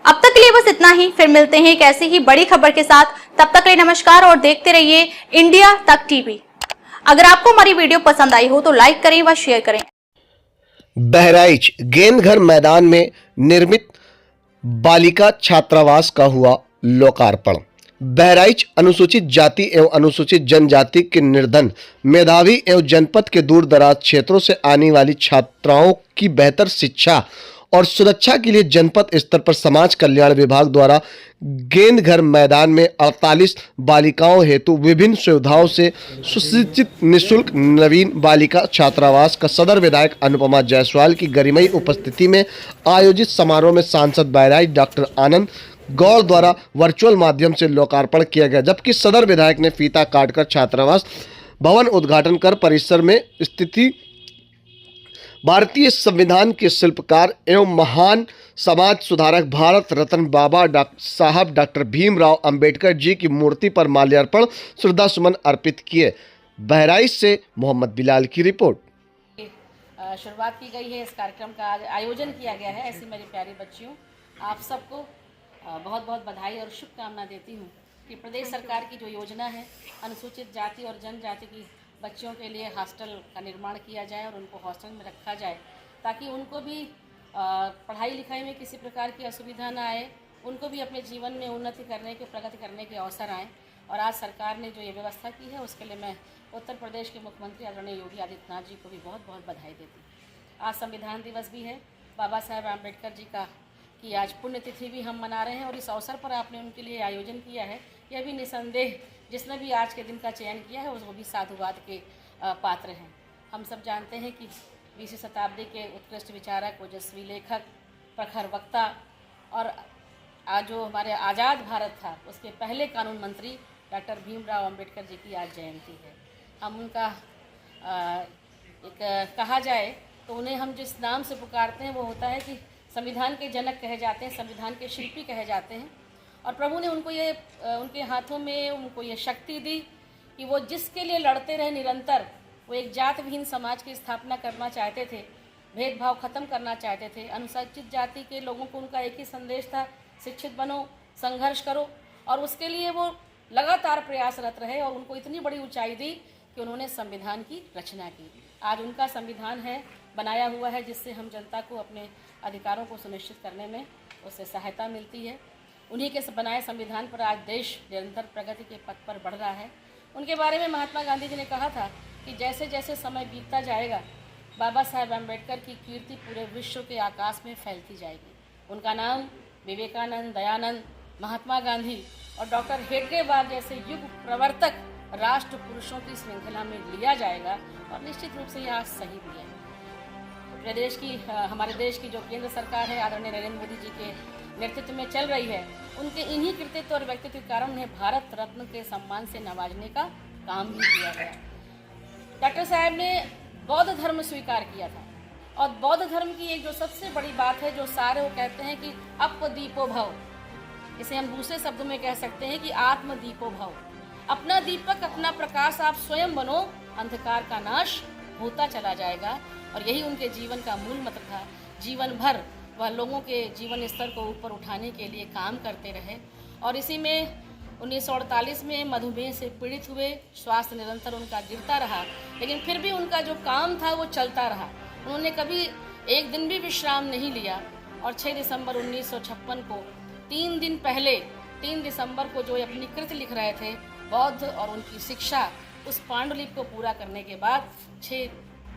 अब तक के लिए बस इतना ही, फिर मिलते हैं एक ऐसी ही बड़ी खबर के साथ। तब तक के लिए नमस्कार और देखते रहिए इंडिया तक टीवी। अगर आपको हमारी वीडियो पसंद आई हो तो लाइक करें व शेयर करें। बहराइच गेंदघर मैदान में निर्मित बालिका छात्रावास का हुआ लोकार्पण। बहराइच अनुसूचित जाति एवं अनुसूचित जनजाति के निर्धन, मेधावी एवं जनपद के दूर दराज क्षेत्रों से आने वाली छात्राओं की बेहतर शिक्षा और सुरक्षा के लिए जनपद स्तर पर समाज कल्याण विभाग द्वारा गेंदघर मैदान में 48 बालिकाओं हेतु विभिन्न सुविधाओं से सुसज्जित निःशुल्क नवीन बालिका छात्रावास का सदर विधायक अनुपमा जायसवाल की गरिमाई उपस्थिति में आयोजित समारोह में सांसद बहराइच डॉक्टर आनंद गौड़ द्वारा वर्चुअल माध्यम से लोकार्पण किया गया, जबकि सदर विधायक ने फीता काटकर छात्रावास भवन उद्घाटन कर परिसर में स्थिति भारतीय संविधान के शिल्पकार एवं महान समाज सुधारक भारत रत्न बाबा साहब डॉक्टर भीमराव अंबेडकर जी की मूर्ति पर माल्यार्पण श्रद्धा सुमन अर्पित किए। बहराइच से मोहम्मद बिलाल की रिपोर्ट। शुरुआत की गई है, इस कार्यक्रम का आयोजन किया गया है। ऐसी मेरी प्यारी बच्चियों, आप सबको बहुत बहुत बधाई और शुभकामना देती हूँ कि प्रदेश सरकार की जो योजना है अनुसूचित जाति और जनजाति की बच्चियों के लिए हॉस्टल का निर्माण किया जाए और उनको हॉस्टल में रखा जाए, ताकि उनको भी पढ़ाई लिखाई में किसी प्रकार की असुविधा ना आए, उनको भी अपने जीवन में उन्नति करने के, प्रगति करने के अवसर आएँ। और आज सरकार ने जो ये व्यवस्था की है उसके लिए मैं उत्तर प्रदेश के मुख्यमंत्री आदरणीय योगी आदित्यनाथ जी को भी बहुत बहुत बधाई देती हूँ। आज संविधान दिवस भी है, बाबा साहेब आम्बेडकर जी की आज पुण्यतिथि भी हम मना रहे हैं और इस अवसर पर आपने उनके लिए आयोजन किया है, यह भी निसंदेह जिसने भी आज के दिन का चयन किया है वो भी साधुवाद के पात्र हैं। हम सब जानते हैं कि 20वीं शताब्दी के उत्कृष्ट विचारक, ओजस्वी लेखक, प्रखर वक्ता और आज जो हमारे आज़ाद भारत था उसके पहले कानून मंत्री डॉक्टर भीमराव अंबेडकर जी की आज जयंती है। हम उनका एक कहा जाए तो उन्हें हम जिस नाम से पुकारते हैं वो होता है कि संविधान के जनक कहे जाते हैं, संविधान के शिल्पी कहे जाते हैं। और प्रभु ने उनको ये उनके हाथों में उनको ये शक्ति दी कि वो जिसके लिए लड़ते रहे निरंतर, वो एक जात विहीन समाज की स्थापना करना चाहते थे, भेदभाव खत्म करना चाहते थे। अनुसूचित जाति के लोगों को उनका एक ही संदेश था, शिक्षित बनो, संघर्ष करो, और उसके लिए वो लगातार प्रयासरत रहे और उनको इतनी बड़ी ऊंचाई दी कि उन्होंने संविधान की रचना की। आज उनका संविधान है, बनाया हुआ है, जिससे हम जनता को अपने अधिकारों को सुनिश्चित करने में उससे सहायता मिलती है। उन्हीं के बनाए संविधान पर आज देश निरंतर प्रगति के पथ पर बढ़ रहा है। उनके बारे में महात्मा गांधी जी ने कहा था कि जैसे जैसे समय बीतता जाएगा बाबा साहेब आम्बेडकर की कीर्ति पूरे विश्व के आकाश में फैलती जाएगी। उनका नाम विवेकानंद, दयानंद, महात्मा गांधी और डॉक्टर हेडगेवार जैसे युग प्रवर्तक राष्ट्र पुरुषों की श्रृंखला में लिया जाएगा और निश्चित रूप से यह सही भी है। प्रदेश की हमारे देश की जो केंद्र सरकार है आदरणीय नरेंद्र मोदी जी के नेतृत्व में चल रही है, उनके इन्हीं कृतित्व और व्यक्तित्व के कारण उन्हें भारत रत्न के सम्मान से नवाजने का काम भी किया गया। डॉक्टर साहब ने बौद्ध धर्म स्वीकार किया था और बौद्ध धर्म की एक जो सबसे बड़ी बात है, जो सारे वो कहते हैं कि अपदीपो भव, इसे हम दूसरे शब्दों में कह सकते हैं कि आत्मदीपो भव। अपना दीपक, अपना प्रकाश आप स्वयं बनो, अंधकार का नाश होता चला जाएगा। और यही उनके जीवन का मूल मंत्र था। जीवन भर वह लोगों के जीवन स्तर को ऊपर उठाने के लिए काम करते रहे और इसी में 1948 में मधुमेह से पीड़ित हुए। स्वास्थ्य निरंतर उनका गिरता रहा, लेकिन फिर भी उनका जो काम था वो चलता रहा। उन्होंने कभी एक दिन भी विश्राम नहीं लिया और 6 दिसंबर 1956 को 3 दिन पहले 3 दिसंबर को जो अपनी कृति लिख रहे थे बौद्ध और उनकी शिक्षा, उस पांडुलिपि को पूरा करने के बाद 6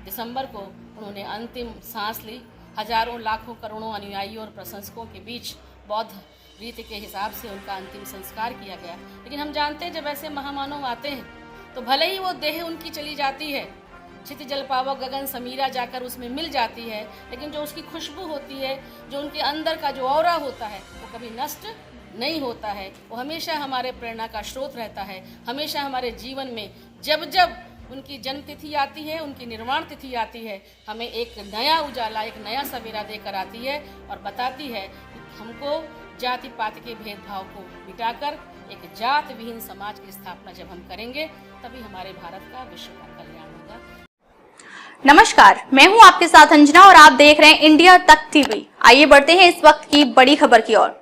दिसंबर को उन्होंने अंतिम सांस ली। हजारों लाखों करोड़ों अनुयायियों और प्रशंसकों के बीच बौद्ध रीति के हिसाब से उनका अंतिम संस्कार किया गया। लेकिन हम जानते हैं जब ऐसे महामानव आते हैं तो भले ही वो देह उनकी चली जाती है, क्षिति जल पावक गगन समीरा जाकर उसमें मिल जाती है, लेकिन जो उसकी खुशबू होती है, जो उनके अंदर का जो ऑरा होता है, वो कभी नष्ट नहीं होता है। वो हमेशा हमारे प्रेरणा का स्रोत रहता है। हमेशा हमारे जीवन में जब जब उनकी जन्म तिथि आती है, उनकी निर्वाण तिथि आती है, हमें एक नया उजाला, एक नया सवेरा देकर आती है और बताती है कि हमको जाति पाति के भेदभाव को मिटाकर एक जात विहीन समाज की स्थापना जब हम करेंगे, तभी हमारे भारत का, विश्व का कल्याण होगा। नमस्कार, मैं हूं आपके साथ अंजना और आप देख रहे हैं इंडिया तक टीवी। आइए बढ़ते हैं इस वक्त की बड़ी खबर की ओर।